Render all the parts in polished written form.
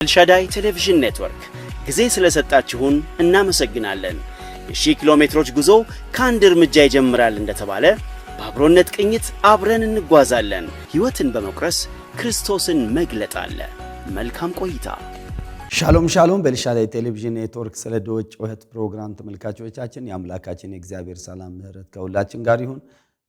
ኤልሻዳይ ቴሌቪዥን ኔትወርክ ጊዜ ስለሰጣችሁን እናመሰግናለን። የሺህ ኪሎ ሜትሮች ጉዞ ከአንድ እርምጃ ይጀምራል እንደተባለ በአብሮነት ቅኝት አብረን እንጓዛለን። ሕይወትን በመቁረስ ክርስቶስን መግለጥ አለ። መልካም ቆይታ። ሻሎም ሻሎም። በኤልሻዳይ ቴሌቪዥን ኔትወርክ ስለ ድሆች ጩኸት ፕሮግራም ተመልካቾቻችን የአምላካችን የእግዚአብሔር ሰላም ምሕረት ከሁላችን ጋር ይሁን።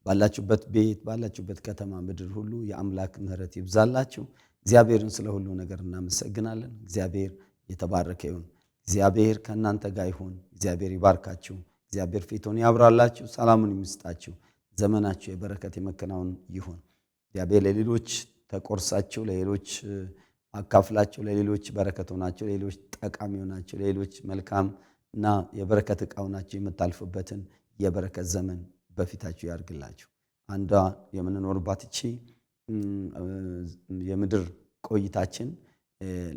ባላችሁበት ቤት ባላችሁበት ከተማ ምድር ሁሉ የአምላክ ምሕረት ይብዛላችሁ። እግዚአብሔርን ስለ ሁሉ ነገር እናመሰግናለን። እግዚአብሔር የተባረከ ይሁን። እግዚአብሔር ከእናንተ ጋር ይሁን። እግዚአብሔር ይባርካችሁ። እግዚአብሔር ፊቱን ያብራላችሁ፣ ሰላሙን ይስጣችሁ። ዘመናችሁ የበረከት የመከናወን ይሁን። እግዚአብሔር ለሌሎች ተቆርሳችሁ፣ ለሌሎች አካፍላችሁ፣ ለሌሎች በረከት ሆናችሁ፣ ለሌሎች ጠቃሚ ሆናችሁ፣ ለሌሎች መልካም እና የበረከት ዕቃ ሆናችሁ የምታልፉበትን የበረከት ዘመን በፊታችሁ ያርግላችሁ። አንዷ የምንኖርባት እቺ የምድር ቆይታችን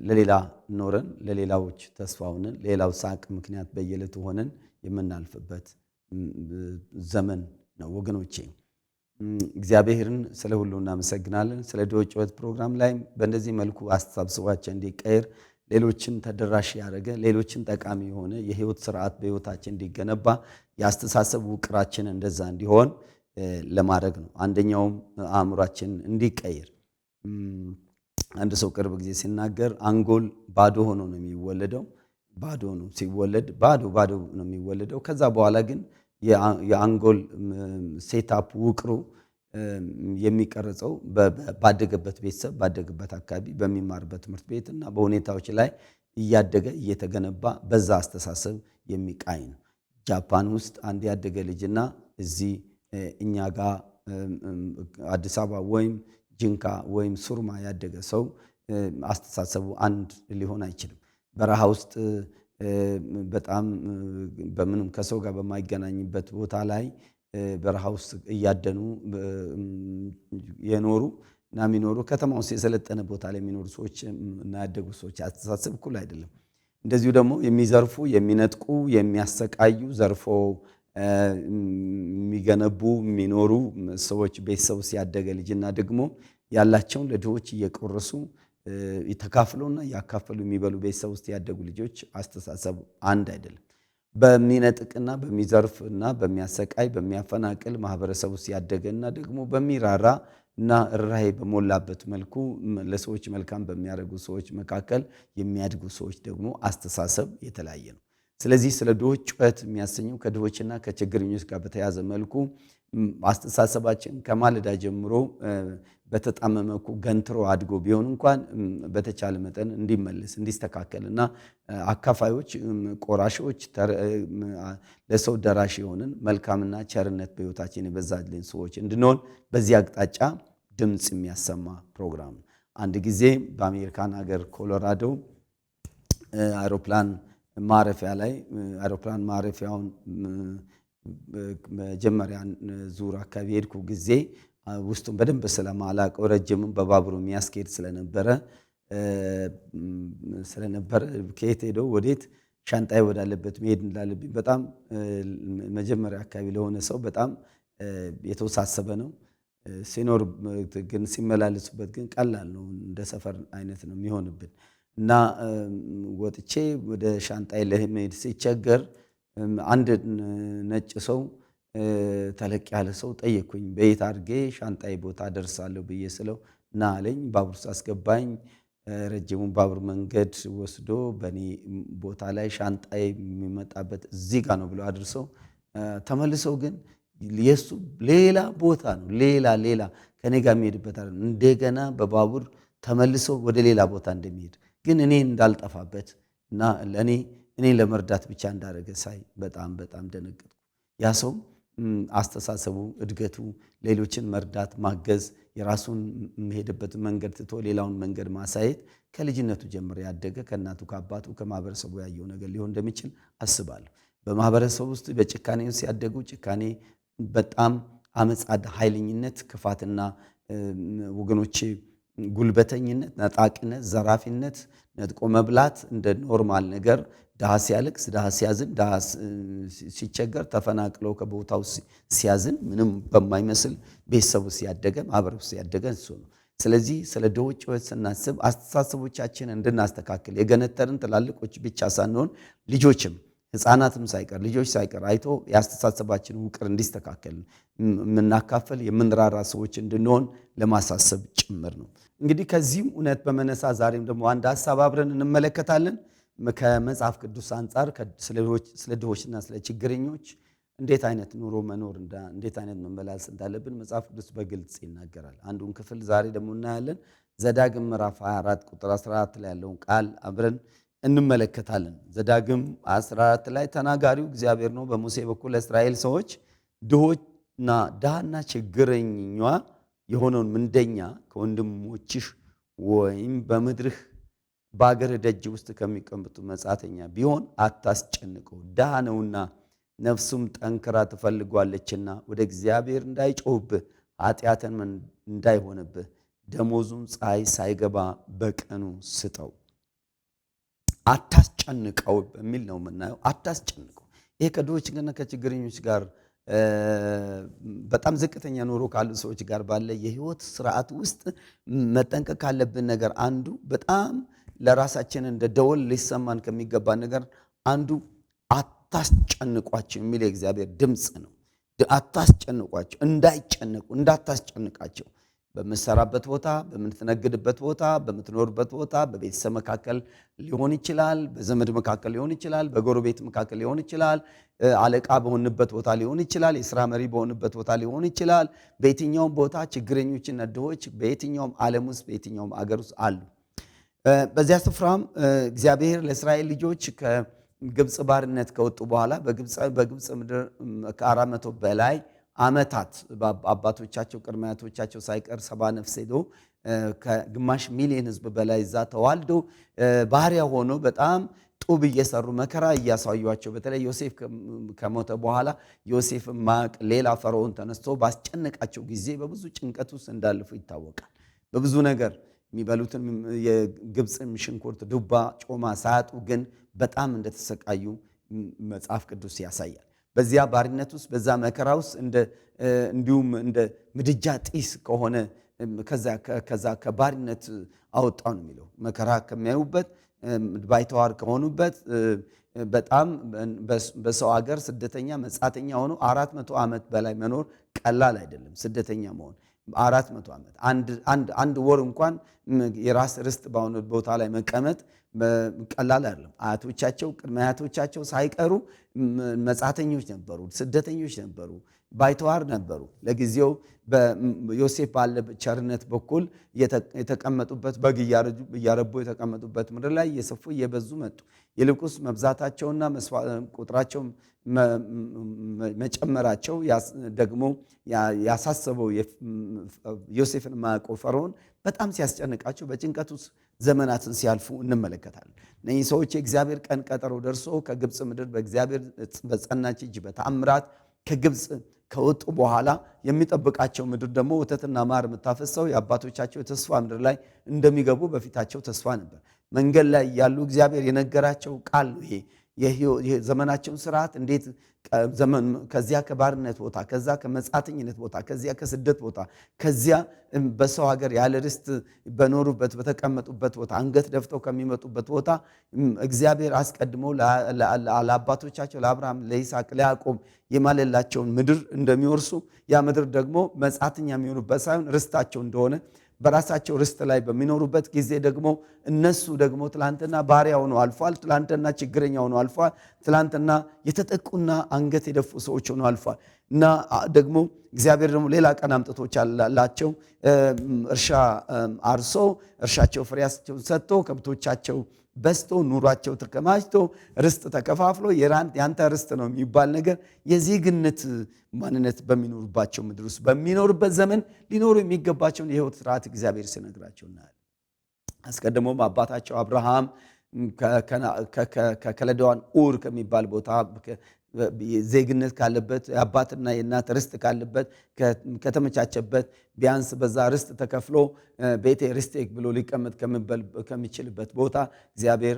ለሌላ ኖረን ለሌላዎች ተስፋ ሆነን ሌላው ሳቅ ምክንያት በየዕለቱ ሆነን የምናልፍበት ዘመን ነው ወገኖቼ። እግዚአብሔርን ስለ ሁሉ እናመሰግናለን። ስለ ድሆች ጩኸት ፕሮግራም ላይ በእንደዚህ መልኩ አስተሳሰባችን እንዲቀየር፣ ሌሎችን ተደራሽ ያደረገ፣ ሌሎችን ጠቃሚ የሆነ የህይወት ስርዓት በህይወታችን እንዲገነባ፣ የአስተሳሰብ ውቅራችን እንደዛ እንዲሆን ለማድረግ ነው። አንደኛውም አእምሯችን እንዲቀየር። አንድ ሰው ቅርብ ጊዜ ሲናገር አንጎል ባዶ ሆኖ ነው የሚወለደው። ባዶ ነው ሲወለድ፣ ባዶ ነው የሚወለደው። ከዛ በኋላ ግን የአንጎል ሴታፕ ውቅሩ የሚቀረጸው ባደገበት ቤተሰብ፣ ባደገበት አካባቢ፣ በሚማርበት ትምህርት ቤት እና በሁኔታዎች ላይ እያደገ እየተገነባ በዛ አስተሳሰብ የሚቃኝ ነው። ጃፓን ውስጥ አንድ ያደገ ልጅና እዚህ እኛ ጋር አዲስ አበባ ወይም ጅንካ ወይም ሱርማ ያደገ ሰው አስተሳሰቡ አንድ ሊሆን አይችልም። በረሃ ውስጥ በጣም በምንም ከሰው ጋር በማይገናኝበት ቦታ ላይ በረሃ ውስጥ እያደኑ የኖሩ እና የሚኖሩ ከተማ ውስጥ የሰለጠነ ቦታ ላይ የሚኖሩ ሰዎች እና ያደጉ ሰዎች አስተሳሰብ እኩል አይደለም። እንደዚሁ ደግሞ የሚዘርፉ፣ የሚነጥቁ፣ የሚያሰቃዩ፣ ዘርፎ የሚገነቡ የሚኖሩ ሰዎች ቤተሰብ ሲያደገ ልጅና ደግሞ ያላቸውን ለድሆች እየቆረሱ ተካፍለውና ያካፈሉ የሚበሉ ቤተሰብ ውስጥ ያደጉ ልጆች አስተሳሰቡ አንድ አይደለም። በሚነጥቅና በሚዘርፍና በሚያሰቃይ በሚያፈናቅል ማህበረሰብ ውስጥ ያደገና ደግሞ በሚራራ እና ርህራሄ በሞላበት መልኩ ለሰዎች መልካም በሚያደርጉ ሰዎች መካከል የሚያድጉ ሰዎች ደግሞ አስተሳሰብ የተለያየ ነው። ስለዚህ ስለ ድሆች ጩኸት የሚያሰኘው ከድሆችና ከችግረኞች ጋር በተያዘ መልኩ አስተሳሰባችን ከማለዳ ጀምሮ በተጣመመኩ ገንትሮ አድጎ ቢሆን እንኳን በተቻለ መጠን እንዲመለስ እንዲስተካከልና አካፋዮች፣ ቆራሾች፣ ለሰው ደራሽ የሆንን መልካምና ቸርነት በሕይወታችን የበዛልን ሰዎች እንድንሆን በዚህ አቅጣጫ ድምፅ የሚያሰማ ፕሮግራም። አንድ ጊዜ በአሜሪካን ሀገር ኮሎራዶ አውሮፕላን ማረፊያ ላይ አውሮፕላን ማረፊያውን መጀመሪያ ዙር አካባቢ ሄድኩ ጊዜ ውስጡን በደንብ ስለማላቀው ረጅምም በባቡሩ የሚያስኬድ ስለነበረ ከየት ሄደው ወዴት ሻንጣዬ ወዳለበት መሄድ እንዳለብኝ በጣም መጀመሪያ አካባቢ ለሆነ ሰው በጣም የተወሳሰበ ነው። ሲኖር ግን ሲመላለሱበት ግን ቀላል ነው። እንደ ሰፈር አይነት ነው የሚሆንብን እና ወጥቼ ወደ ሻንጣዬ ለመሄድ ሲቸገር አንድ ነጭ ሰው ተለቅ ያለ ሰው ጠየቅኩኝ። በየት አድርጌ ሻንጣዬ ቦታ ደርሳለሁ ብዬ ስለው እና አለኝ። ባቡር ውስጥ አስገባኝ። ረጅሙን ባቡር መንገድ ወስዶ በእኔ ቦታ ላይ ሻንጣዬ የሚመጣበት እዚህ ጋር ነው ብሎ አድርሰው ተመልሰው ግን የሱ ሌላ ቦታ ነው ሌላ ከኔ ጋር የሚሄድበት አይደለም። እንደገና በባቡር ተመልሰው ወደ ሌላ ቦታ እንደሚሄድ ግን እኔ እንዳልጠፋበት እና እኔ ለመርዳት ብቻ እንዳደረገ ሳይ በጣም ደነገጥኩ። ያ ሰው አስተሳሰቡ፣ እድገቱ ሌሎችን መርዳት፣ ማገዝ፣ የራሱን የሚሄድበት መንገድ ትቶ ሌላውን መንገድ ማሳየት ከልጅነቱ ጀምሮ ያደገ ከእናቱ ከአባቱ ከማህበረሰቡ ያየው ነገር ሊሆን እንደሚችል አስባለሁ። በማህበረሰቡ ውስጥ በጭካኔ ውስጥ ያደጉ ጭካኔ በጣም አመጽ፣ ኃይለኝነት፣ ክፋትና ወገኖቼ ጉልበተኝነት፣ ነጣቂነት፣ ዘራፊነት፣ ነጥቆ መብላት እንደ ኖርማል ነገር ድሃ ሲያለቅስ፣ ድሃ ሲያዝን፣ ድሃ ሲቸገር፣ ተፈናቅለው ከቦታው ሲያዝን ምንም በማይመስል ቤተሰቡ ሲያደገ ማህበረሰቡ ሲያደገ እሱ ነው። ስለዚህ ስለ ድሆች ሕይወት ስናስብ አስተሳሰቦቻችን እንድናስተካክል የገነተርን ትላልቆች ብቻ ሳንሆን ልጆችም ሕፃናትም ሳይቀር ልጆች ሳይቀር አይቶ የአስተሳሰባችን ውቅር እንዲስተካከል የምናካፈል የምንራራ ሰዎች እንድንሆን ለማሳሰብ ጭምር ነው። እንግዲህ ከዚህም እውነት በመነሳ ዛሬም ደግሞ አንድ ሀሳብ አብረን እንመለከታለን። ከመጽሐፍ ቅዱስ አንጻር ስለ ድሆችና ስለ ችግረኞች እንዴት አይነት ኑሮ መኖር እንዴት አይነት መመላለስ እንዳለብን መጽሐፍ ቅዱስ በግልጽ ይናገራል። አንዱን ክፍል ዛሬ ደግሞ እናያለን። ዘዳግም ምዕራፍ 24 ቁጥር 14 ላይ ያለውን ቃል አብረን እንመለከታለን። ዘዳግም 14 ላይ ተናጋሪው እግዚአብሔር ነው። በሙሴ በኩል ለእስራኤል ሰዎች ድሃና ችግረኛ የሆነውን ምንደኛ ከወንድሞችህ ወይም በምድርህ በአገርህ ደጅ ውስጥ ከሚቀመጡ መጻተኛ ቢሆን አታስጨንቀው፣ ድሃ ነውና ነፍሱም ጠንክራ ትፈልጓለችና ወደ እግዚአብሔር እንዳይጮህብህ ኃጢአትን እንዳይሆንብህ ደሞዙን ፀሐይ ሳይገባ በቀኑ ስጠው። አታስጨንቀው በሚል ነው የምናየው። አታስጨንቀው። ይሄ ከድሆችና ከችግረኞች ጋር በጣም ዝቅተኛ ኑሮ ካሉ ሰዎች ጋር ባለ የህይወት ስርዓት ውስጥ መጠንቀቅ ካለብን ነገር አንዱ በጣም ለራሳችን እንደ ደወል ሊሰማን ከሚገባ ነገር አንዱ አታስጨንቋቸው የሚል የእግዚአብሔር ድምፅ ነው። አታስጨንቋቸው፣ እንዳይጨነቁ፣ እንዳታስጨንቃቸው። በምትሰራበት ቦታ፣ በምትነግድበት ቦታ፣ በምትኖርበት ቦታ፣ በቤተሰብ መካከል ሊሆን ይችላል፣ በዘመድ መካከል ሊሆን ይችላል፣ በጎረቤት መካከል ሊሆን ይችላል፣ አለቃ በሆንበት ቦታ ሊሆን ይችላል፣ የሥራ መሪ በሆንበት ቦታ ሊሆን ይችላል። በየትኛውም ቦታ ችግረኞችና ድሆች በየትኛውም ዓለም ውስጥ በየትኛውም አገር ውስጥ አሉ። በዚያ ስፍራም እግዚአብሔር ለእስራኤል ልጆች ከግብፅ ባርነት ከወጡ በኋላ በግብፅ ምድር ከ400 በላይ ዓመታት አባቶቻቸው ቅድመ አያቶቻቸው ሳይቀር 70 ነፍስ ሄዶ ከግማሽ ሚሊዮን ሕዝብ በላይ እዛ ተዋልዶ ባሪያ ሆኖ በጣም ጡብ እየሰሩ መከራ እያሳዩቸው፣ በተለይ ዮሴፍ ከሞተ በኋላ ዮሴፍ ማቅ ሌላ ፈርዖን ተነስቶ ባስጨነቃቸው ጊዜ በብዙ ጭንቀት ውስጥ እንዳለፉ ይታወቃል። በብዙ ነገር የሚበሉትን የግብፅን ሽንኩርት፣ ዱባ፣ ጮማ ሳያጡ ግን በጣም እንደተሰቃዩ መጽሐፍ ቅዱስ ያሳያል። በዚያ ባርነት ውስጥ በዛ መከራ ውስጥ እንዲሁም እንደ ምድጃ ጢስ ከሆነ ከዛ ከባርነት አወጣው ነው የሚለው። መከራ ከሚያዩበት ባይተዋር ከሆኑበት በጣም በሰው ሀገር ስደተኛ መጻተኛ ሆኖ 400 ዓመት በላይ መኖር ቀላል አይደለም። ስደተኛ መሆን 400 ዓመት አንድ ወር እንኳን የራስ ርስት በሆነ ቦታ ላይ መቀመጥ ቀላል አይደለም። አያቶቻቸው ቅድመ አያቶቻቸው ሳይቀሩ መጻተኞች ነበሩ፣ ስደተኞች ነበሩ፣ ባይተዋር ነበሩ። ለጊዜው በዮሴፍ ባለ ቸርነት በኩል የተቀመጡበት በግ እያረቡ የተቀመጡበት ምድር ላይ እየሰፉ እየበዙ መጡ። ይልቁስ መብዛታቸውና ቁጥራቸው መጨመራቸው ደግሞ ያሳሰበው ዮሴፍን ማያውቀው ፈርዖን በጣም ሲያስጨንቃቸው በጭንቀት ውስጥ ዘመናትን ሲያልፉ እንመለከታለን። እነዚህ ሰዎች የእግዚአብሔር ቀን ቀጠሮ ደርሶ ከግብፅ ምድር በእግዚአብሔር በጸናች እጅ በተአምራት ከግብፅ ከወጡ በኋላ የሚጠብቃቸው ምድር ደግሞ ወተትና ማር የምታፈሰው የአባቶቻቸው የተስፋ ምድር ላይ እንደሚገቡ በፊታቸው ተስፋ ነበር። መንገድ ላይ ያሉ እግዚአብሔር የነገራቸው ቃል ነው። ይሄ የዘመናቸውን ስርዓት እንዴት ከዚያ ከባርነት ቦታ፣ ከዛ ከመጻተኝነት ቦታ፣ ከዚያ ከስደት ቦታ፣ ከዚያ በሰው ሀገር ያለ ርስት በኖሩበት በተቀመጡበት ቦታ አንገት ደፍተው ከሚመጡበት ቦታ እግዚአብሔር አስቀድሞ ለአባቶቻቸው ለአብርሃም፣ ለይስሐቅ፣ ለያዕቆብ የማለላቸውን ምድር እንደሚወርሱ ያ ምድር ደግሞ መጻተኛ የሚሆኑበት ሳይሆን ርስታቸው እንደሆነ በራሳቸው ርስት ላይ በሚኖሩበት ጊዜ ደግሞ እነሱ ደግሞ ትላንትና ባሪያ ሆነው አልፏል። ትላንትና ችግረኛ ሆነው አልፏል። ትላንትና የተጠቁና አንገት የደፉ ሰዎች ሆነው አልፏል። እና ደግሞ እግዚአብሔር ደግሞ ሌላ ቀን አምጥቶቻላቸው እርሻ አርሶ እርሻቸው ፍሬያቸውን ሰጥቶ ከብቶቻቸው በስቶ ኑሯቸው ተከማችቶ ርስት ተከፋፍሎ ያንተ ርስት ነው የሚባል ነገር የዜግነት ማንነት በሚኖሩባቸው ምድር ውስጥ በሚኖሩበት ዘመን ሊኖሩ የሚገባቸውን የሕይወት ስርዓት እግዚአብሔር ሲነግራቸው እናያለን። አስቀድሞም አባታቸው አብርሃም ከከለዳውያን ኡር ከሚባል ቦታ ዜግነት ካለበት የአባትና የእናት ርስት ካለበት ከተመቻቸበት ቢያንስ በዛ ርስት ተከፍሎ ቤቴ ርስቴ ብሎ ሊቀመጥ ከሚችልበት ቦታ እግዚአብሔር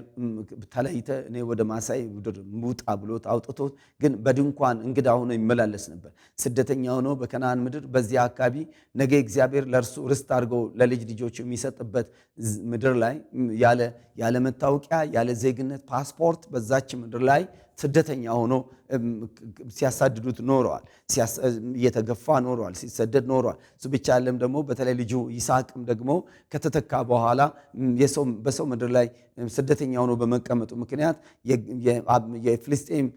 ተለይተ እኔ ወደ ማሳይ ምድር ውጣ ብሎት አውጥቶት ግን በድንኳን እንግዳ ሆኖ ይመላለስ ነበር። ስደተኛ ሆኖ በከነዓን ምድር በዚያ አካባቢ ነገ እግዚአብሔር ለእርሱ ርስት አድርጎ ለልጅ ልጆቹ የሚሰጥበት ምድር ላይ ያለ መታወቂያ ያለ ዜግነት ፓስፖርት በዛች ምድር ላይ ስደተኛ ሆኖ ሲያሳድዱት ኖረዋል። እየተገፋ ኖረዋል። ሲሰደድ ኖረዋል። እሱ ብቻ ያለም ደግሞ በተለይ ልጁ ይስሐቅም ደግሞ ከተተካ በኋላ በሰው ምድር ላይ ስደተኛ ሆኖ በመቀመጡ ምክንያት የፍልስጤም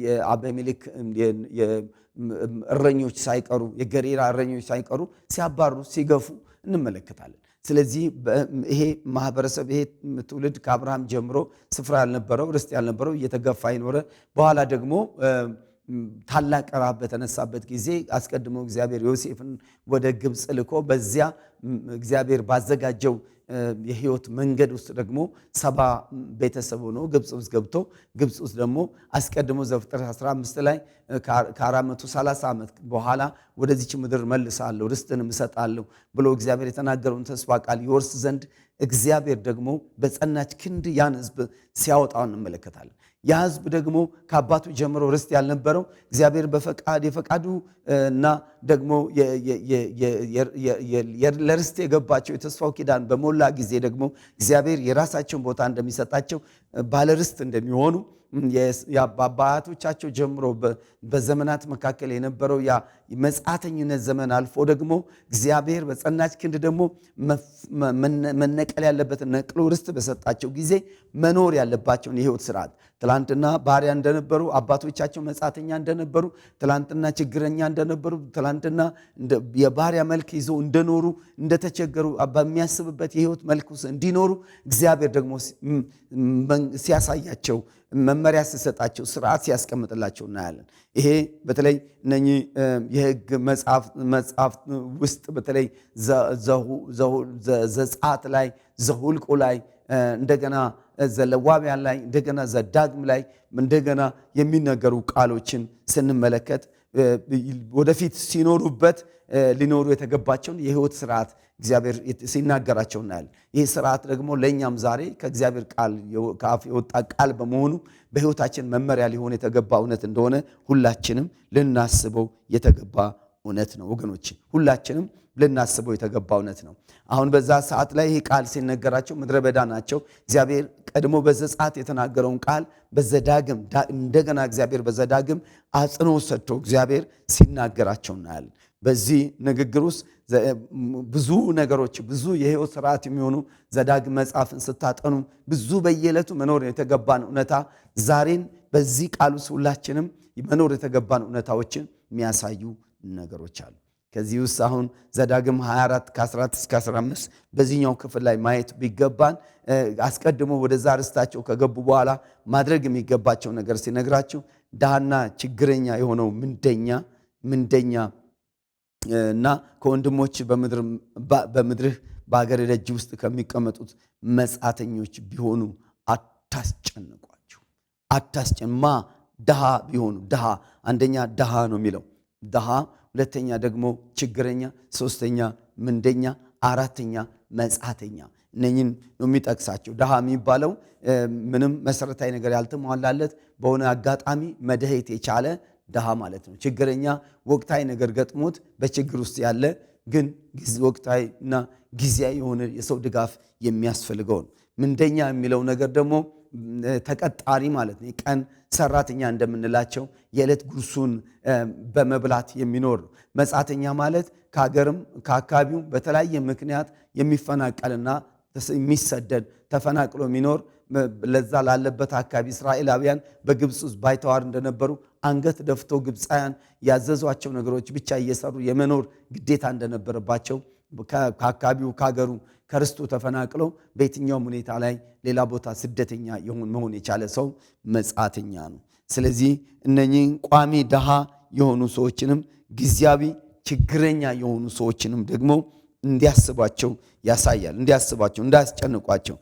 የአቤሜሌክ እረኞች ሳይቀሩ የገሬራ እረኞች ሳይቀሩ ሲያባሩ ሲገፉ እንመለከታለን። ስለዚህ ይሄ ማህበረሰብ ይሄ ትውልድ ከአብርሃም ጀምሮ ስፍራ ያልነበረው ርስት ያልነበረው እየተገፋ ይኖረ። በኋላ ደግሞ ታላቅ ረሃብ በተነሳበት ጊዜ አስቀድሞ እግዚአብሔር ዮሴፍን ወደ ግብፅ ልኮ በዚያ እግዚአብሔር ባዘጋጀው የህይወት መንገድ ውስጥ ደግሞ 70 ቤተሰብ ሆኖ ግብፅ ውስጥ ገብቶ ግብፅ ውስጥ ደግሞ አስቀድሞ ዘፍጥረት 15 ላይ ከ430 ዓመት በኋላ ወደዚች ምድር መልሳለሁ ርስትንም እሰጣለሁ ብሎ እግዚአብሔር የተናገረውን ተስፋ ቃል ይወርስ ዘንድ እግዚአብሔር ደግሞ በጸናች ክንድ ያን ህዝብ ሲያወጣው እንመለከታለን። ያ ህዝብ ደግሞ ከአባቱ ጀምሮ ርስት ያልነበረው እግዚአብሔር የፈቃዱ እና ደግሞ ለርስት የገባቸው የተስፋው ኪዳን በሞላ ጊዜ ደግሞ እግዚአብሔር የራሳቸውን ቦታ እንደሚሰጣቸው ባለርስት እንደሚሆኑ አባቶቻቸው ጀምሮ በዘመናት መካከል የነበረው ያ መጻተኝነት ዘመን አልፎ ደግሞ እግዚአብሔር በጸናች ክንድ ደግሞ መነቀል ያለበትን ነቅሎ ርስት በሰጣቸው ጊዜ መኖር ያለባቸውን የህይወት ስርዓት ትላንትና ባሪያ እንደነበሩ አባቶቻቸው መጻተኛ እንደነበሩ ትላንትና ችግረኛ እንደነበሩ ትላንትና የባሪያ መልክ ይዘው እንደኖሩ እንደተቸገሩ በሚያስብበት የህይወት መልክ ውስጥ እንዲኖሩ እግዚአብሔር ደግሞ ሲያሳያቸው መመሪያ ሲሰጣቸው ስርዓት ሲያስቀምጥላቸው እናያለን። ይሄ በተለይ እነኚህ የህግ መጽሐፍ ውስጥ በተለይ ዘጸአት ላይ ዘሁልቁ ላይ እንደገና ዘሌዋውያን ላይ እንደገና ዘዳግም ላይ እንደገና የሚነገሩ ቃሎችን ስንመለከት ወደፊት ሲኖሩበት ሊኖሩ የተገባቸውን የህይወት ስርዓት እግዚአብሔር ሲናገራቸው እናያለን። ይህ ስርዓት ደግሞ ለእኛም ዛሬ ከእግዚአብሔር ቃል ከአፍ የወጣ ቃል በመሆኑ በህይወታችን መመሪያ ሊሆን የተገባ እውነት እንደሆነ ሁላችንም ልናስበው የተገባ እውነት ነው። ወገኖች ሁላችንም ልናስበው የተገባ እውነት ነው። አሁን በዛ ሰዓት ላይ ይህ ቃል ሲነገራቸው ምድረ በዳ ናቸው። እግዚአብሔር ቀድሞ በዘጸአት የተናገረውን ቃል በዘዳግም እንደገና እግዚአብሔር በዘዳግም አጽንኦት ሰጥቶ እግዚአብሔር ሲናገራቸው እናያለን። በዚህ ንግግር ውስጥ ብዙ ነገሮች ብዙ የህይወት ስርዓት የሚሆኑ ዘዳግም መጽሐፍን ስታጠኑ ብዙ በየዕለቱ መኖር የተገባን እውነታ ዛሬን በዚህ ቃል ውስጥ ሁላችንም መኖር የተገባን እውነታዎችን የሚያሳዩ ነገሮች አሉ። ከዚህ ውስጥ አሁን ዘዳግም 24 ከ14 እስከ 15 በዚህኛው ክፍል ላይ ማየት ቢገባን አስቀድሞ ወደዛ ርስታቸው ከገቡ በኋላ ማድረግ የሚገባቸው ነገር ሲነግራቸው ድሃና ችግረኛ የሆነው ምንደኛ እና ከወንድሞች በምድርህ በአገር ደጅ ውስጥ ከሚቀመጡት መጻተኞች ቢሆኑ አታስጨንቋቸው። ድሃ ቢሆኑ ድሃ አንደኛ ድሃ ነው የሚለው ድሃ፣ ሁለተኛ ደግሞ ችግረኛ፣ ሶስተኛ ምንደኛ፣ አራተኛ መጻተኛ። እነኝን ነው የሚጠቅሳቸው። ድሃ የሚባለው ምንም መሰረታዊ ነገር ያልተሟላለት በሆነ አጋጣሚ መድሄት የቻለ ድሃ ማለት ነው። ችግረኛ ወቅታዊ ነገር ገጥሞት በችግር ውስጥ ያለ ግን ወቅታዊና ጊዜያዊ የሆነ የሰው ድጋፍ የሚያስፈልገው ነው። ምንደኛ የሚለው ነገር ደግሞ ተቀጣሪ ማለት ነው። ቀን ሰራተኛ እንደምንላቸው የዕለት ጉርሱን በመብላት የሚኖር ነው። መጻተኛ ማለት ከሀገርም ከአካባቢው በተለያየ ምክንያት የሚፈናቀልና የሚሰደድ ተፈናቅሎ የሚኖር ለዛ ላለበት አካባቢ እስራኤላውያን በግብፅ ውስጥ ባይተዋር እንደነበሩ አንገት ደፍቶ ግብፃውያን ያዘዟቸው ነገሮች ብቻ እየሰሩ የመኖር ግዴታ እንደነበረባቸው ከአካባቢው ከሀገሩ ከርስቱ ተፈናቅሎ በየትኛውም ሁኔታ ላይ ሌላ ቦታ ስደተኛ መሆን የቻለ ሰው መጻተኛ ነው። ስለዚህ እነኚህን ቋሚ ድሃ የሆኑ ሰዎችንም ጊዜያዊ ችግረኛ የሆኑ ሰዎችንም ደግሞ እንዲያስቧቸው ያሳያል። እንዲያስቧቸው፣ እንዳያስጨንቋቸው።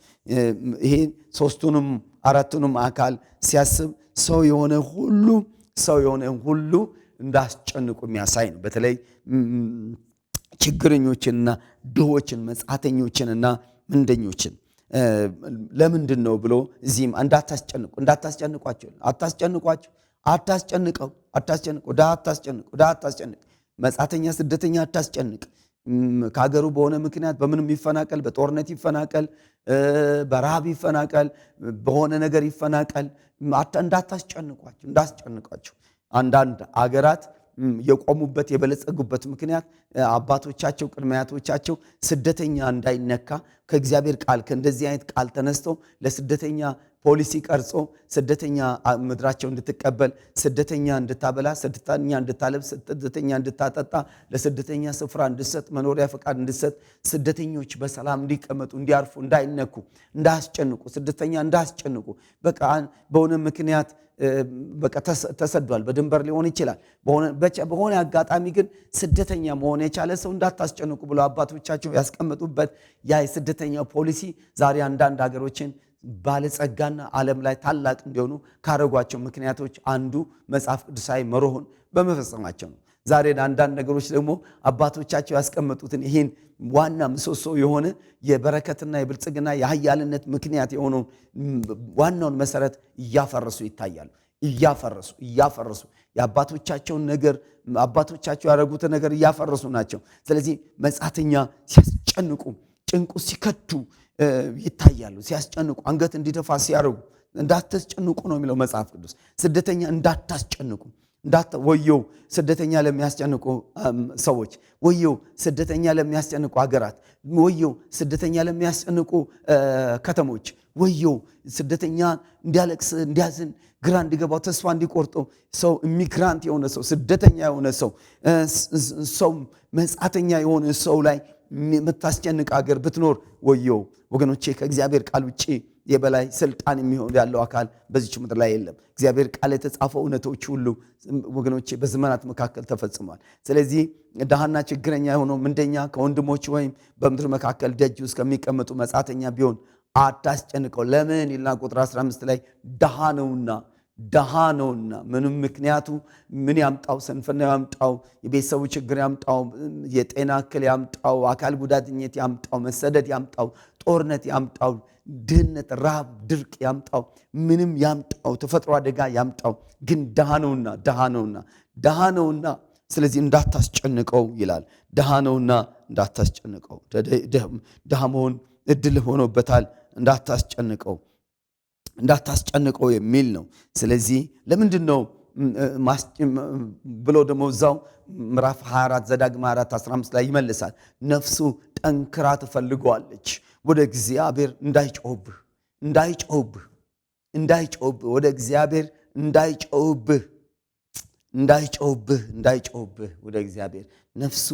ይሄ ሶስቱንም አራቱንም አካል ሲያስብ ሰው የሆነ ሁሉ ሰው የሆነ ሁሉ እንዳስጨንቁ የሚያሳይ ነው። በተለይ ችግረኞችንና ድሆችን መጻተኞችንና ምንደኞችን ለምንድን ነው ብሎ እዚህም እንዳታስጨንቋቸው አታስጨንቁ፣ መጻተኛ ስደተኛ አታስጨንቅ። ከሀገሩ በሆነ ምክንያት በምንም ይፈናቀል፣ በጦርነት ይፈናቀል፣ በረሃብ ይፈናቀል፣ በሆነ ነገር ይፈናቀል፣ እንዳስጨንቋቸው። አንዳንድ አገራት የቆሙበት የበለጸጉበት ምክንያት አባቶቻቸው ቅድመ አያቶቻቸው ስደተኛ እንዳይነካ ከእግዚአብሔር ቃል ከእንደዚህ አይነት ቃል ተነስተው ለስደተኛ ፖሊሲ ቀርጾ ስደተኛ ምድራቸው እንድትቀበል፣ ስደተኛ እንድታበላ፣ ስደተኛ እንድታለብስ፣ ስደተኛ እንድታጠጣ፣ ለስደተኛ ስፍራ እንድሰጥ፣ መኖሪያ ፈቃድ እንድሰጥ፣ ስደተኞች በሰላም እንዲቀመጡ፣ እንዲያርፉ፣ እንዳይነኩ፣ እንዳያስጨንቁ፣ ስደተኛ እንዳያስጨንቁ። በቃ በሆነ ምክንያት በቃ ተሰዷል፣ በድንበር ሊሆን ይችላል። በሆነ አጋጣሚ ግን ስደተኛ መሆን የቻለ ሰው እንዳታስጨንቁ ብሎ አባቶቻቸው ያስቀመጡበት ያ የስደተኛ ፖሊሲ ዛሬ አንዳንድ ሀገሮችን ባለጸጋና ዓለም ላይ ታላቅ እንዲሆኑ ካረጓቸው ምክንያቶች አንዱ መጽሐፍ ቅዱሳዊ መርሆን በመፈጸማቸው ነው። ዛሬ አንዳንድ ነገሮች ደግሞ አባቶቻቸው ያስቀመጡትን ይህን ዋና ምሰሶ የሆነ የበረከትና የብልጽግና የኃያልነት ምክንያት የሆነውን ዋናውን መሰረት እያፈረሱ ይታያሉ። እያፈረሱ የአባቶቻቸውን ነገር አባቶቻቸው ያደረጉትን ነገር እያፈረሱ ናቸው። ስለዚህ መጻተኛ ሲያስጨንቁ፣ ጭንቁ ሲከቱ ይታያሉ። ሲያስጨንቁ፣ አንገት እንዲደፋ ሲያደርጉ እንዳታስጨንቁ ነው የሚለው መጽሐፍ ቅዱስ። ስደተኛ እንዳታስጨንቁ። ወየው ስደተኛ ለሚያስጨንቁ ሰዎች፣ ወየው ስደተኛ ለሚያስጨንቁ ሀገራት፣ ወየው ስደተኛ ለሚያስጨንቁ ከተሞች፣ ወየው ስደተኛ እንዲያለቅስ፣ እንዲያዝን፣ ግራ እንዲገባው፣ ተስፋ እንዲቆርጠው ሰው ኢሚግራንት የሆነ ሰው፣ ስደተኛ የሆነ ሰው መጻተኛ የሆነ ሰው ላይ የምታስጨንቅ ሀገር ብትኖር ወየው ወገኖቼ። ከእግዚአብሔር ቃል ውጪ የበላይ ስልጣን የሚሆን ያለው አካል በዚች ምድር ላይ የለም። እግዚአብሔር ቃል የተጻፈው እውነቶች ሁሉ ወገኖቼ በዘመናት መካከል ተፈጽሟል። ስለዚህ ድሃና ችግረኛ የሆነው ምንደኛ ከወንድሞች ወይም በምድር መካከል ደጅ ውስጥ ከሚቀመጡ መጻተኛ ቢሆን አታስጨንቀው። ለምን ይልና ቁጥር 15 ላይ ድሃ ነውና። ምንም ምክንያቱ ምን ያምጣው? ስንፍና ያምጣው፣ የቤተሰቡ ችግር ያምጣው፣ የጤና እክል ያምጣው፣ አካል ጉዳተኝነት ያምጣው፣ መሰደድ ያምጣው፣ ጦርነት ያምጣው፣ ድህነት፣ ረሃብ፣ ድርቅ ያምጣው፣ ምንም ያምጣው፣ ተፈጥሮ አደጋ ያምጣው፣ ግን ድሃ ነውና ስለዚህ እንዳታስጨንቀው ይላል። ድሃ ነውና እንዳታስጨንቀው። ድሃ መሆን እድል ሆኖበታል። እንዳታስጨንቀው የሚል ነው። ስለዚህ ለምንድን ነው ብሎ ደግሞ እዛው ምዕራፍ 24 ዘዳግም 4:15 ላይ ይመልሳል። ነፍሱ ጠንክራ ትፈልገዋለች ወደ እግዚአብሔር እንዳይጮህብህ ወደ እግዚአብሔር እንዳይጮህብህ ወደ እግዚአብሔር ነፍሱ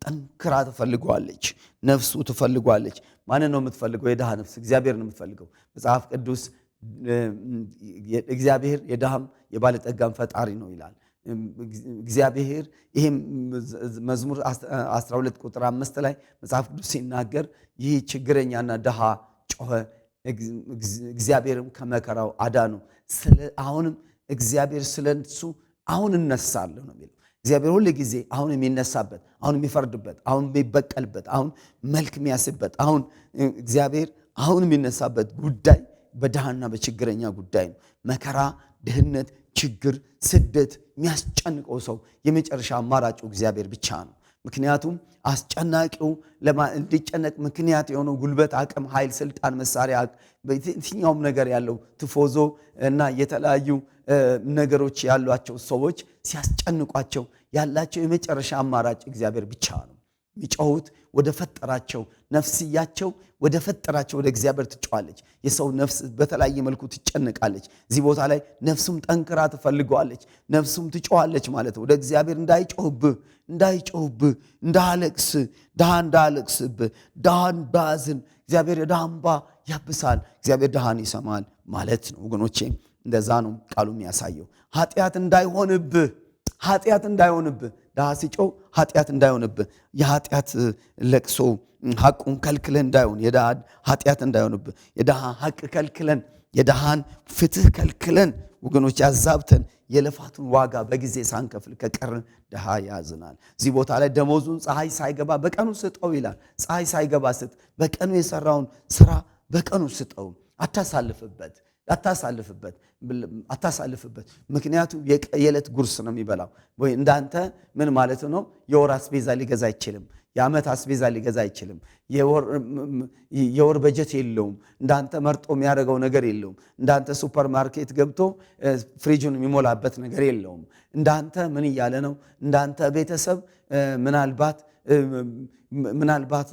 ጠንክራ ትፈልገዋለች። ማንን ነው የምትፈልገው? የድሃ ነፍስ እግዚአብሔር ነው የምትፈልገው። መጽሐፍ ቅዱስ እግዚአብሔር የድሃም የባለጠጋም ፈጣሪ ነው ይላል። እግዚአብሔር ይህም መዝሙር 12 ቁጥር 5 ላይ መጽሐፍ ቅዱስ ሲናገር ይህ ችግረኛና ድሃ ጮኸ፣ እግዚአብሔርም ከመከራው አዳኑ። አሁንም እግዚአብሔር ስለሱ አሁን እነሳለሁ ነው የሚለው። እግዚአብሔር ሁሉ ጊዜ አሁን የሚነሳበት፣ አሁን የሚፈርድበት፣ አሁን የሚበቀልበት፣ አሁን መልክ የሚያስበት፣ አሁን እግዚአብሔር አሁን የሚነሳበት ጉዳይ በድሃና በችግረኛ ጉዳይ ነው። መከራ፣ ድህነት፣ ችግር፣ ስደት የሚያስጨንቀው ሰው የመጨረሻ አማራጩ እግዚአብሔር ብቻ ነው። ምክንያቱም አስጨናቂው እንዲጨነቅ ምክንያት የሆነው ጉልበት፣ አቅም፣ ኃይል፣ ስልጣን፣ መሳሪያ በየትኛውም ነገር ያለው ትፎዞ እና የተለያዩ ነገሮች ያሏቸው ሰዎች ሲያስጨንቋቸው ያላቸው የመጨረሻ አማራጭ እግዚአብሔር ብቻ ነው። የሚጮሁት ወደ ፈጠራቸው፣ ነፍስያቸው ወደ ፈጠራቸው ወደ እግዚአብሔር ትጮኻለች። የሰው ነፍስ በተለያየ መልኩ ትጨነቃለች። እዚህ ቦታ ላይ ነፍሱም ጠንክራ ትፈልገዋለች፣ ነፍሱም ትጮኻለች ማለት ወደ እግዚአብሔር እንዳይጮህብህ፣ እንዳያለቅስብህ፣ ድሃ እንዳያዝን እግዚአብሔር የድሃ እንባ ያብሳል፣ እግዚአብሔር ድሃን ይሰማል ማለት ነው። ወገኖቼ እንደዛ ነው ቃሉ የሚያሳየው። ኃጢአት እንዳይሆንብህ ድሃ ሲጮህ ኃጢአት እንዳይሆንብህ፣ የኃጢአት ለቅሶ ሐቁን ከልክለን እንዳይሆን፣ የድሃ ኃጢአት እንዳይሆንብህ፣ የድሃ ሐቅ ከልክለን፣ የድሃን ፍትህ ከልክለን ወገኖች ያዛብተን የልፋቱን ዋጋ በጊዜ ሳንከፍል ከቀርን ድሃ ያዝናል። እዚህ ቦታ ላይ ደሞዙን ፀሐይ ሳይገባ በቀኑ ስጠው ይላል። ፀሐይ ሳይገባ ስጥ። በቀኑ የሰራውን ስራ በቀኑ ስጠው። አታሳልፍበት። ምክንያቱም የዕለት ጉርስ ነው የሚበላው። ወይ እንዳንተ ምን ማለት ነው? የወር አስቤዛ ሊገዛ አይችልም። የዓመት አስቤዛ ሊገዛ አይችልም። የወር በጀት የለውም። እንዳንተ መርጦ የሚያደርገው ነገር የለውም። እንዳንተ ሱፐር ማርኬት ገብቶ ፍሪጁን የሚሞላበት ነገር የለውም። እንዳንተ ምን እያለ ነው? እንዳንተ ቤተሰብ ምናልባት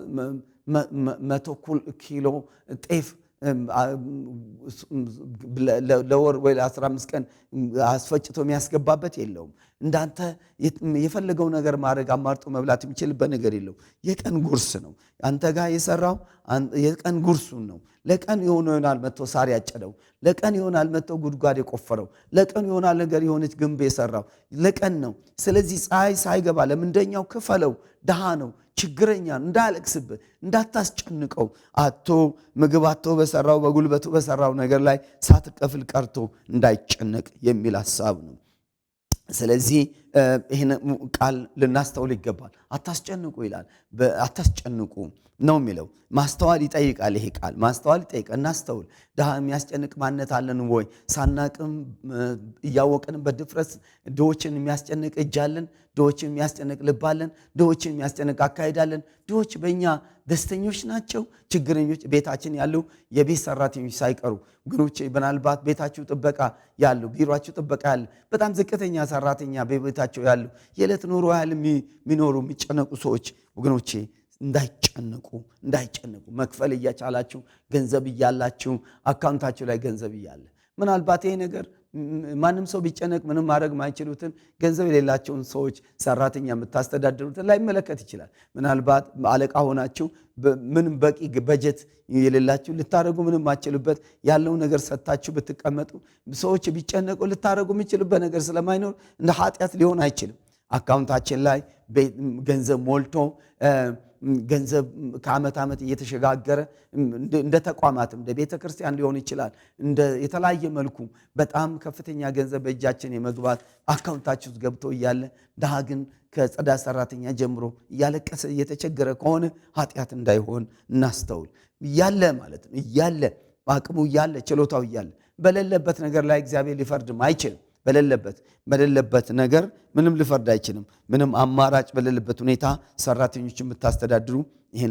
100 ኪሎ ጤፍ ለወር ወይ ለ15 ቀን አስፈጭቶ የሚያስገባበት የለውም። እንዳንተ የፈለገው ነገር ማድረግ አማርጦ መብላት የሚችልበት ነገር የለውም። የቀን ጉርስ ነው። አንተ ጋር የሰራው የቀን ጉርሱን ነው። ለቀን ይሆናል መጥቶ ሳር ያጨደው፣ ለቀን ይሆናል መጥቶ ጉድጓድ የቆፈረው፣ ለቀን ይሆናል ነገር የሆነች ግንብ የሰራው ለቀን ነው። ስለዚህ ፀሐይ ሳይገባ ለምንደኛው ክፈለው። ድሃ ነው፣ ችግረኛ እንዳያለቅስብህ፣ እንዳታስጨንቀው። ምግብ አቶ በሰራው በጉልበቱ በሰራው ነገር ላይ ሳትከፍል ቀርቶ እንዳይጨነቅ የሚል ሐሳብ ነው። ስለዚህ ይህን ቃል ልናስተውል ይገባል። አታስጨንቁ ይላል። አታስጨንቁ ነው የሚለው። ማስተዋል ይጠይቃል። ይሄ ቃል ማስተዋል ይጠይቃል። እናስተውል። ድሃ የሚያስጨንቅ ማንነት አለን ወይ? ሳናቅም እያወቅን በድፍረት ድሆችን የሚያስጨንቅ እጅ አለን። ድሆችን የሚያስጨንቅ ልብ አለን። ድሆችን የሚያስጨንቅ አካሄዳለን። ድሆች በእኛ ደስተኞች ናቸው። ችግረኞች ቤታችን ያሉ የቤት ሰራተኞች ሳይቀሩ ግኖቼ፣ ምናልባት ቤታችሁ ጥበቃ ያሉ፣ ቢሮአችሁ ጥበቃ ያሉ፣ በጣም ዝቅተኛ ሰራተኛ በቤታቸው ያሉ፣ የዕለት ኑሮ ያህል የሚኖሩ የሚጨነቁ ሰዎች ወገኖቼ እንዳይጨነቁ መክፈል እያቻላችሁ ገንዘብ እያላችሁ አካውንታችሁ ላይ ገንዘብ እያለ ምናልባት ይሄ ነገር ማንም ሰው ቢጨነቅ ምንም ማድረግ ማይችሉትን ገንዘብ የሌላቸውን ሰዎች ሰራተኛ የምታስተዳድሩትን ላይ መለከት ይችላል። ምናልባት አለቃ ሆናችሁ ምንም በቂ በጀት የሌላችሁ ልታረጉ ምንም ማችሉበት ያለው ነገር ሰጣችሁ ብትቀመጡ ሰዎች ቢጨነቁ ልታረጉ የሚችሉበት ነገር ስለማይኖር እንደ ኃጢአት ሊሆን አይችልም። አካውንታችን ላይ ገንዘብ ሞልቶ ገንዘብ ከዓመት ዓመት እየተሸጋገረ እንደ ተቋማትም እንደ ቤተ ክርስቲያን ሊሆን ይችላል። እንደ የተለያየ መልኩ በጣም ከፍተኛ ገንዘብ በእጃችን የመግባት አካውንታችን ውስጥ ገብቶ እያለ ድሃ ግን ከጽዳት ሰራተኛ ጀምሮ እያለቀሰ እየተቸገረ ከሆነ ኃጢአት እንዳይሆን እናስተውል። እያለ ማለት ነው እያለ አቅሙ እያለ ችሎታው እያለ በሌለበት ነገር ላይ እግዚአብሔር ሊፈርድም አይችልም። በሌለበት ነገር ምንም ሊፈርድ አይችልም። ምንም አማራጭ በሌለበት ሁኔታ ሰራተኞችን የምታስተዳድሩ ይህን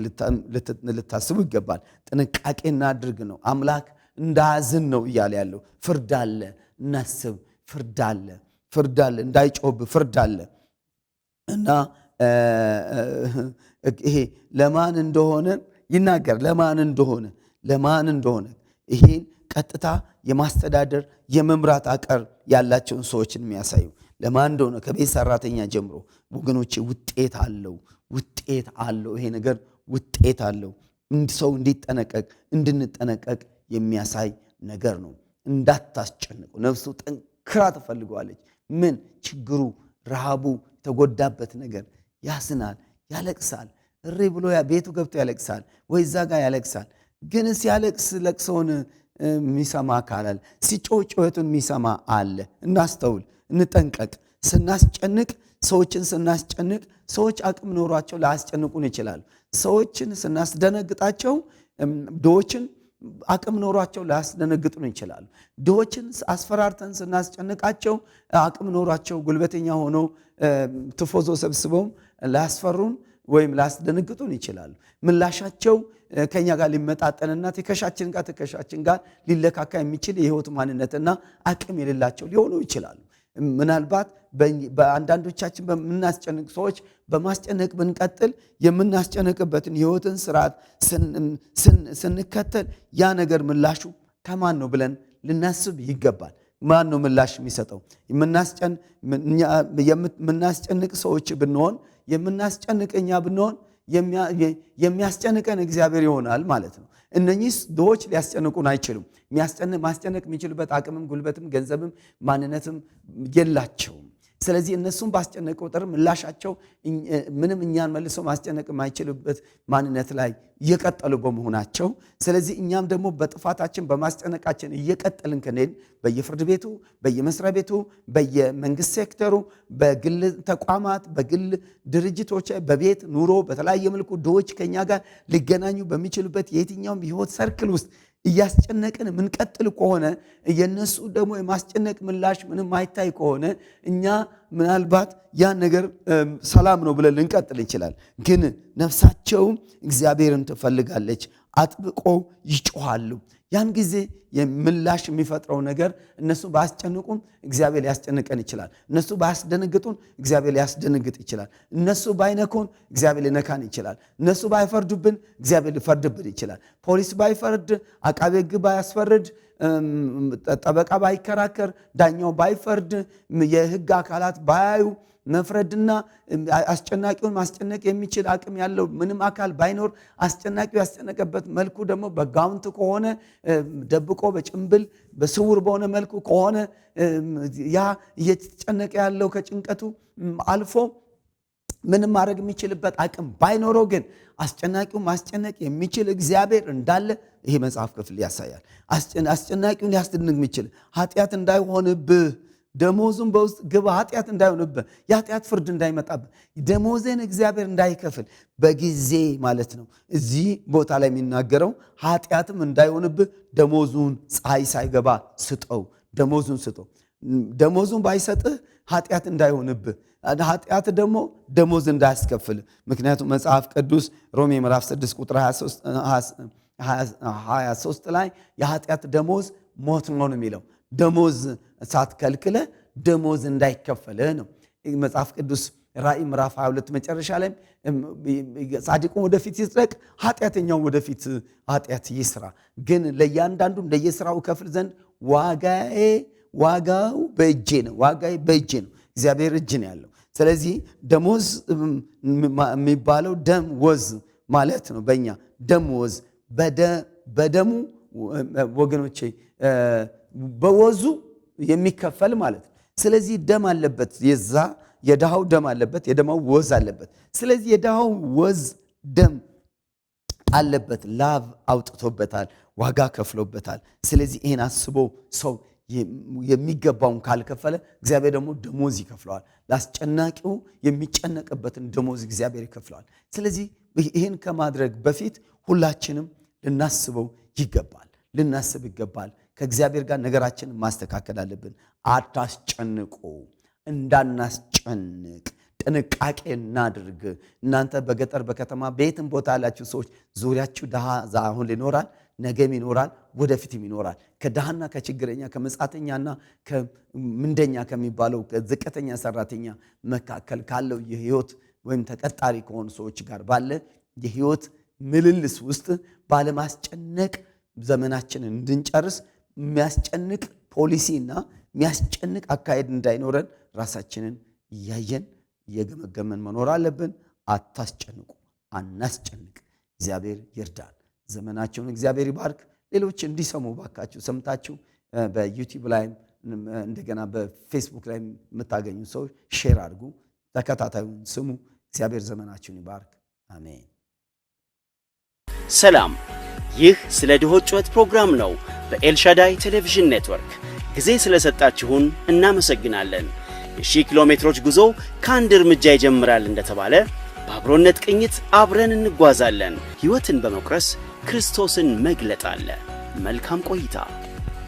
ልታስቡ ይገባል። ጥንቃቄ እናድርግ ነው። አምላክ እንዳያዝን ነው እያለ ያለው። ፍርድ አለ፣ እናስብ። ፍርድ አለ፣ እንዳይጮህብ ፍርድ አለ እና ይሄ ለማን እንደሆነ ይናገር። ለማን እንደሆነ ይሄን ቀጥታ የማስተዳደር የመምራት አቀር ያላቸውን ሰዎችን የሚያሳዩ ለማን እንደሆነ ከቤት ሰራተኛ ጀምሮ ወገኖቼ ውጤት አለው። ይሄ ነገር ውጤት አለው። ሰው እንድንጠነቀቅ የሚያሳይ ነገር ነው። እንዳታስጨንቁ። ነፍሱ ጠንክራ ትፈልገዋለች። ምን ችግሩ፣ ረሃቡ፣ የተጎዳበት ነገር ያስናል፣ ያለቅሳል። እሪ ብሎ ቤቱ ገብቶ ያለቅሳል፣ ወይ እዛ ጋር ያለቅሳል። ግን ሲያለቅስ ለቅሶውን የሚሰማ አካል ሲጮህ ጩኸቱን የሚሰማ አለ። እናስተውል፣ እንጠንቀቅ። ሰዎችን ስናስጨንቅ ሰዎች አቅም ኖሯቸው ላያስጨንቁን ይችላሉ። ሰዎችን ስናስደነግጣቸው ድሆችን አቅም ኖሯቸው ላያስደነግጡን ይችላሉ። ድሆችን አስፈራርተን ስናስጨንቃቸው አቅም ኖሯቸው ጉልበተኛ ሆነው ትፎዞ ሰብስበውም ላያስፈሩን ወይም ላያስደነግጡን ይችላሉ። ምላሻቸው ከኛ ጋር ሊመጣጠንና ትከሻችን ጋር ሊለካካ የሚችል የህይወት ማንነትና አቅም የሌላቸው ሊሆኑ ይችላሉ። ምናልባት በአንዳንዶቻችን በምናስጨንቅ ሰዎች በማስጨነቅ ብንቀጥል የምናስጨንቅበትን የህይወትን ስርዓት ስንከተል ያ ነገር ምላሹ ከማን ነው ብለን ልናስብ ይገባል። ማን ነው ምላሽ የሚሰጠው? የምናስጨንቅ ሰዎች ብንሆን የምናስጨንቀኛ ብንሆን የሚያስጨንቀን እግዚአብሔር ይሆናል ማለት ነው። እነኚህ ድሆች ሊያስጨንቁን አይችሉም። ማስጨነቅ የሚችሉበት አቅምም ጉልበትም ገንዘብም ማንነትም የላቸውም። ስለዚህ እነሱም ባስጨነቀ ቁጥር ምላሻቸው ምንም እኛን መልሶ ማስጨነቅ የማይችልበት ማንነት ላይ እየቀጠሉ በመሆናቸው ስለዚህ እኛም ደግሞ በጥፋታችን በማስጨነቃችን እየቀጠልን ከነን በየፍርድ ቤቱ በየመስሪያ ቤቱ በየመንግስት ሴክተሩ በግል ተቋማት በግል ድርጅቶች በቤት ኑሮ በተለያየ መልኩ ድሆች ከኛ ጋር ሊገናኙ በሚችሉበት የትኛውም ህይወት ሰርክል ውስጥ እያስጨነቅን ምንቀጥል ከሆነ የነሱ ደግሞ የማስጨነቅ ምላሽ ምንም አይታይ ከሆነ እኛ ምናልባት ያ ነገር ሰላም ነው ብለን ልንቀጥል እንችላል። ግን ነፍሳቸው እግዚአብሔርን ትፈልጋለች፣ አጥብቆ ይጮሃሉ። ያን ጊዜ የምላሽ የሚፈጥረው ነገር እነሱ ባስጨንቁን እግዚአብሔር ሊያስጨንቀን ይችላል። እነሱ ባያስደነግጡን እግዚአብሔር ሊያስደነግጥ ይችላል። እነሱ ባይነኩን እግዚአብሔር ሊነካን ይችላል። እነሱ ባይፈርዱብን እግዚአብሔር ሊፈርድብን ይችላል። ፖሊስ ባይፈርድ፣ አቃቤ ሕግ ባያስፈርድ፣ ጠበቃ ባይከራከር፣ ዳኛው ባይፈርድ፣ የሕግ አካላት ባያዩ መፍረድና አስጨናቂውን ማስጨነቅ የሚችል አቅም ያለው ምንም አካል ባይኖር አስጨናቂው ያስጨነቀበት መልኩ ደግሞ በጋውንት ከሆነ ደብቆ በጭንብል በስውር በሆነ መልኩ ከሆነ ያ እየተጨነቀ ያለው ከጭንቀቱ አልፎ ምንም ማድረግ የሚችልበት አቅም ባይኖረው ግን አስጨናቂው ማስጨነቅ የሚችል እግዚአብሔር እንዳለ ይሄ መጽሐፍ ክፍል ያሳያል። አስጨናቂውን ሊያስደንቅ የሚችል ኃጢአት እንዳይሆንብህ ደሞዙን በውስጥ ግባ ኃጢአት እንዳይሆንብህ የኃጢአት ፍርድ እንዳይመጣብህ ደሞዝን እግዚአብሔር እንዳይከፍል በጊዜ ማለት ነው። እዚህ ቦታ ላይ የሚናገረው ኃጢአትም እንዳይሆንብህ ደሞዙን ፀሐይ ሳይገባ ስጠው፣ ደሞዙን ስጠው። ደሞዙን ባይሰጥህ ኃጢአት እንዳይሆንብህ ኃጢአት ደግሞ ደሞዝ እንዳያስከፍል። ምክንያቱም መጽሐፍ ቅዱስ ሮሜ ምዕራፍ 6 ቁጥር 23 ላይ የኃጢአት ደሞዝ ሞት ነው የሚለው። ደሞዝ ሳትከልክለ ደሞዝ እንዳይከፈልህ ነው መጽሐፍ ቅዱስ። ራእይ ምዕራፍ 22 መጨረሻ ላይ ጻድቁን ወደፊት ይጽደቅ፣ ኃጢአተኛው ወደፊት ኃጢአት ይስራ፣ ግን ለእያንዳንዱ እንደየስራው ከፍል ዘንድ ዋጋው በእጄ ነው። ዋጋዬ በእጄ ነው። እግዚአብሔር እጅ ነው ያለው። ስለዚህ ደሞዝ የሚባለው ደም ወዝ ማለት ነው። በእኛ ደም ወዝ በደሙ ወገኖቼ በወዙ የሚከፈል ማለት ነው። ስለዚህ ደም አለበት፣ የዛ የድሃው ደም አለበት፣ የደማው ወዝ አለበት። ስለዚህ የድሃው ወዝ ደም አለበት፣ ላብ አውጥቶበታል፣ ዋጋ ከፍሎበታል። ስለዚህ ይህን አስቦ ሰው የሚገባውን ካልከፈለ እግዚአብሔር ደግሞ ደሞዝ ይከፍለዋል። ለአስጨናቂው የሚጨነቅበትን ደሞዝ እግዚአብሔር ይከፍለዋል። ስለዚህ ይህን ከማድረግ በፊት ሁላችንም ልናስበው ይገባል፣ ልናስብ ይገባል። ከእግዚአብሔር ጋር ነገራችንን ማስተካከል አለብን። አታስጨንቁ፣ እንዳናስጨንቅ ጥንቃቄ እናድርግ። እናንተ በገጠር በከተማ በየትም ቦታ ያላችሁ ሰዎች ዙሪያችሁ ድሃ አሁን ይኖራል፣ ነገም ይኖራል፣ ወደፊትም ይኖራል። ከድሃና ከችግረኛ ከመጻተኛና ከምንደኛ ከሚባለው ዝቅተኛ ሰራተኛ መካከል ካለው የህይወት ወይም ተቀጣሪ ከሆኑ ሰዎች ጋር ባለ የህይወት ምልልስ ውስጥ ባለማስጨነቅ ዘመናችንን እንድንጨርስ የሚያስጨንቅ ፖሊሲና የሚያስጨንቅ አካሄድ እንዳይኖረን ራሳችንን እያየን እየገመገመን መኖር አለብን። አታስጨንቁ፣ አናስጨንቅ። እግዚአብሔር ይርዳን። ዘመናቸውን እግዚአብሔር ይባርክ። ሌሎች እንዲሰሙ ባካችሁ ሰምታችሁ በዩቲዩብ ላይ እንደገና በፌስቡክ ላይ የምታገኙ ሰዎች ሼር አድርጉ፣ ተከታታዩን ስሙ። እግዚአብሔር ዘመናችሁን ይባርክ። አሜን። ሰላም። ይህ ስለ ድሆች ጩኸት ፕሮግራም ነው በኤልሻዳይ ቴሌቪዥን ኔትወርክ። ጊዜ ስለሰጣችሁን እናመሰግናለን። የ1000 ኪሎ ሜትሮች ጉዞ ከአንድ እርምጃ ይጀምራል እንደተባለ በአብሮነት ቅኝት አብረን እንጓዛለን። ሕይወትን በመቁረስ ክርስቶስን መግለጥ አለ። መልካም ቆይታ።